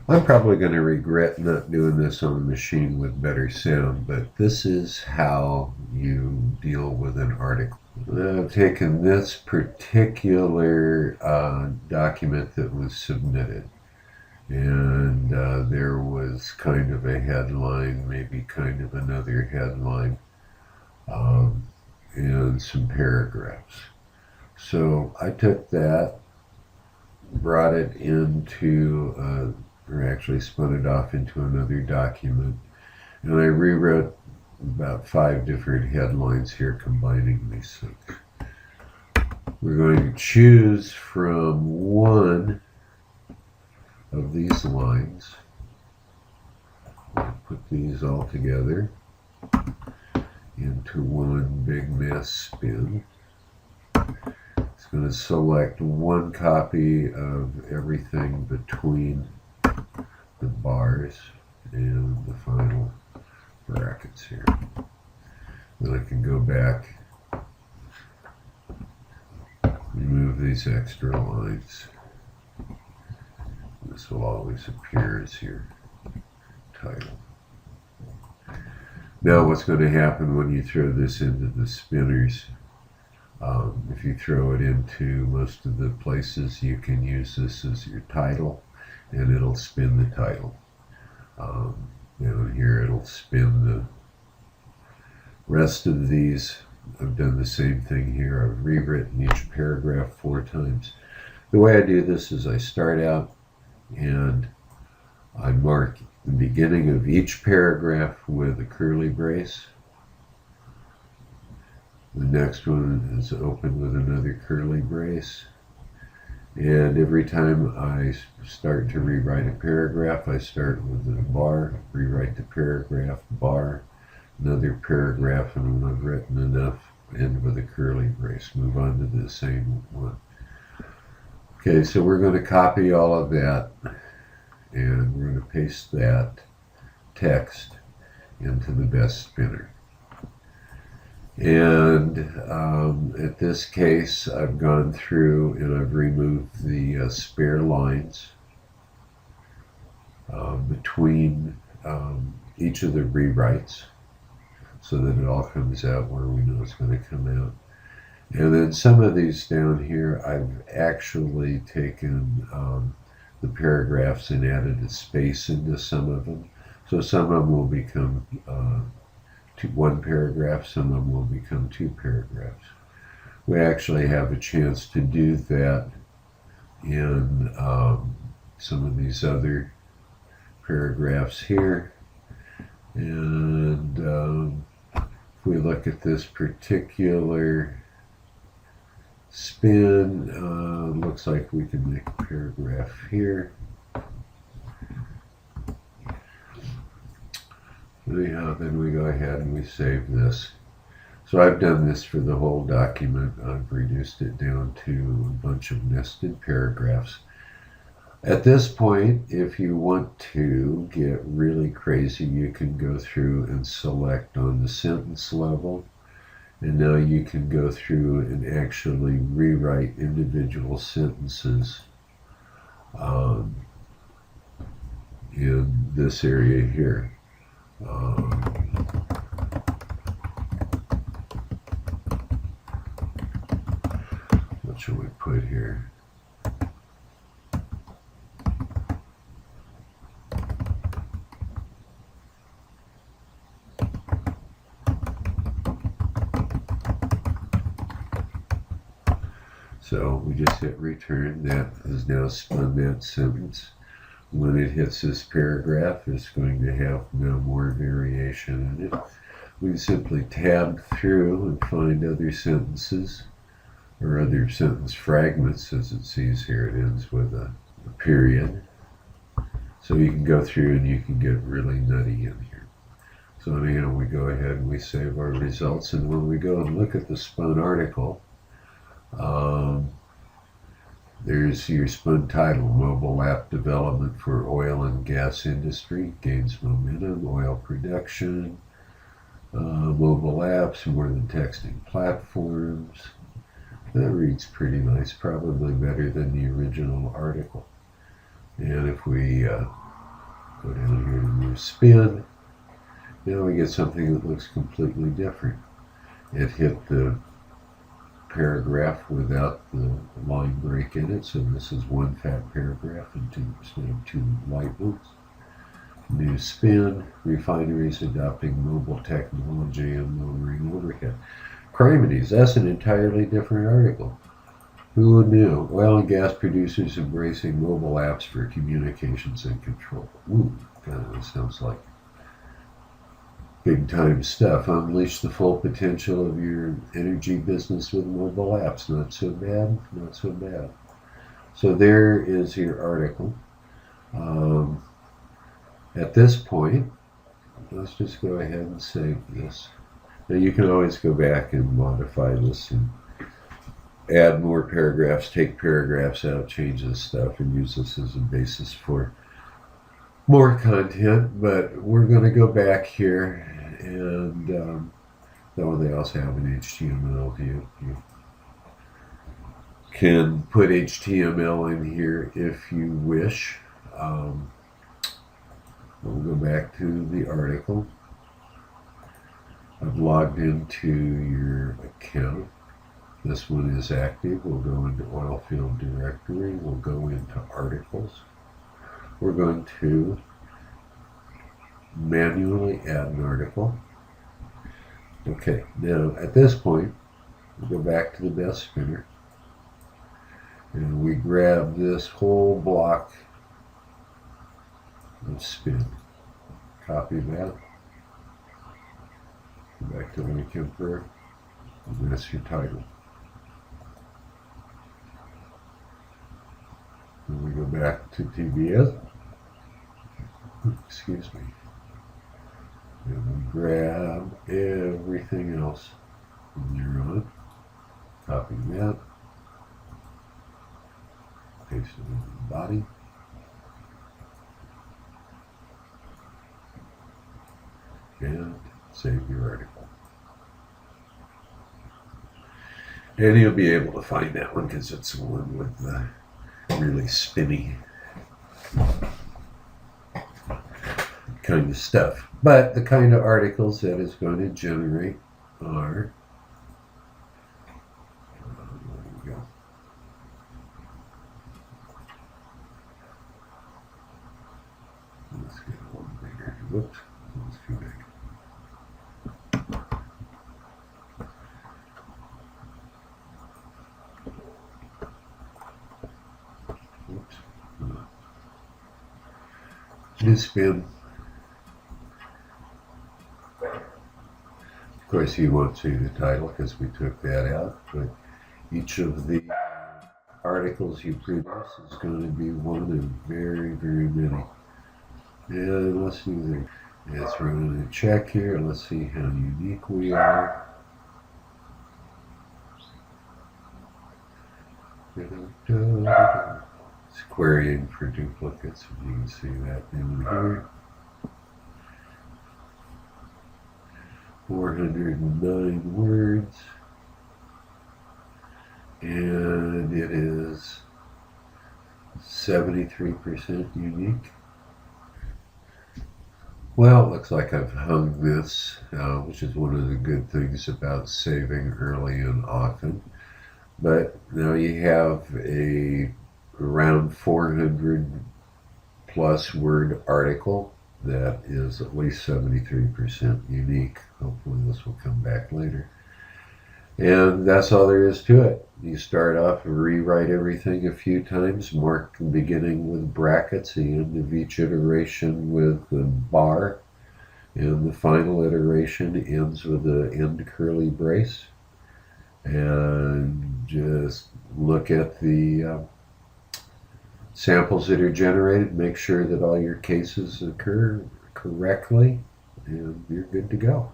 I'm probably going to regret not doing this on a machine with better sound, but this is how you deal with an article. I've taken this particular document that was submitted, and there was kind of a headline, maybe kind of another headline, and some paragraphs. So I took that, brought it into or actually spun it off into another document, and I rewrote about 5 different headlines here, combining these things. We're going to choose from one of these lines. I'll put these all together into one big mass spin. It's going to select one copy of everything between the bars and the final brackets here. Then I can go back, remove these extra lines. This will always appear as your title. Now what's going to happen when you throw this into the spinners, if you throw it into most of the places, you can use this as your title, and it'll spin the title. Down here it'll spin the rest of these. I've done the same thing here. I've rewritten each paragraph 4 times. The way I do this is I start out and I mark the beginning of each paragraph with a curly brace. The next one is open with another curly brace. And every time I start to rewrite a paragraph, I start with a bar, rewrite the paragraph, bar, another paragraph, and when I've written enough, end with a curly brace, move on to the same one. Okay, so we're going to copy all of that, and we're going to paste that text into the best spinner. And at this case, I've gone through and I've removed the spare lines between each of the rewrites, so that it all comes out where we know it's going to come out. And then some of these down here, I've actually taken the paragraphs and added a space into some of them. So some of them will become 1 paragraph, some of them will become 2 paragraphs. We actually have a chance to do that in some of these other paragraphs here. And if we look at this particular spin, looks like we can make a paragraph here. Anyhow, then we go ahead and we save this. So I've done this for the whole document. I've reduced it down to a bunch of nested paragraphs. At this point, if you want to get really crazy, you can go through and select on the sentence level. And now you can go through and actually rewrite individual sentences in this area here. What should we put here? So we just hit return. That has now spun that sentence. When it hits this paragraph, it's going to have no more variation in it. We can simply tab through and find other sentences or other sentence fragments. As it sees here, it ends with a period. So you can go through and you can get really nutty in here. So anyhow, we go ahead and we save our results, and when we go and look at the spun article, there's your spun title: Mobile App Development for Oil and Gas Industry Gains Momentum, Oil Production, Mobile Apps, More Than Texting Platforms. That reads pretty nice, probably better than the original article. And if we Go down here to new spin. Now we get something that looks completely different. It hit the paragraph without the line break in it, so this is one fat paragraph instead of two light ones. New spin, refineries adopting mobile technology and lowering overhead. Crimedes, that's an entirely different article. Who knew? Oil and gas producers embracing mobile apps for communications and control. Ooh, God, that sounds like big time stuff. Unleash the full potential of your energy business with mobile apps. Not so bad, not so bad. So there is your article. At this point, let's just go ahead and save this. Now you can always go back and modify this and add more paragraphs, take paragraphs out, change this stuff, and use this as a basis for more content. But we're going to go back here, and they also have an HTML view. You can put HTML in here if you wish. We'll go back to the article. I've logged into your account. This one is active. We'll go into oil field directory. We'll go into articles. We're going to manually add an article. Okay, now at this point, we go back to the best spinner and we grab this whole block of spin. Copy that. Go back to LinkEmperor, and that's your title. Then we go back to TBS. Excuse me. And we grab everything else from there on. Copy that. Paste it in the body. And save your article. And you'll be able to find that one because it's the one with the really spinny kind of stuff. But the kind of articles that is going to generate are, there we go. Let's get a little bigger. Whoops, that's too big. New spin. Of course, you won't see the title because we took that out, but each of the articles you produce is going to be one of very, very many. And let's see there. Let's run a check here. Let's see how unique we are. It's querying for duplicates, and you can see that down here. 409 words, and it is 73% unique. Well, it looks like I've hung this, which is one of the good things about saving early and often. But now you have around 400 plus word article that is at least 73% unique. Hopefully this will come back later. And that's all there is to it. You start off and rewrite everything a few times, mark the beginning with brackets, the end of each iteration with a bar, and the final iteration ends with the end curly brace. And just look at the samples that are generated, make sure that all your cases occur correctly, and you're good to go.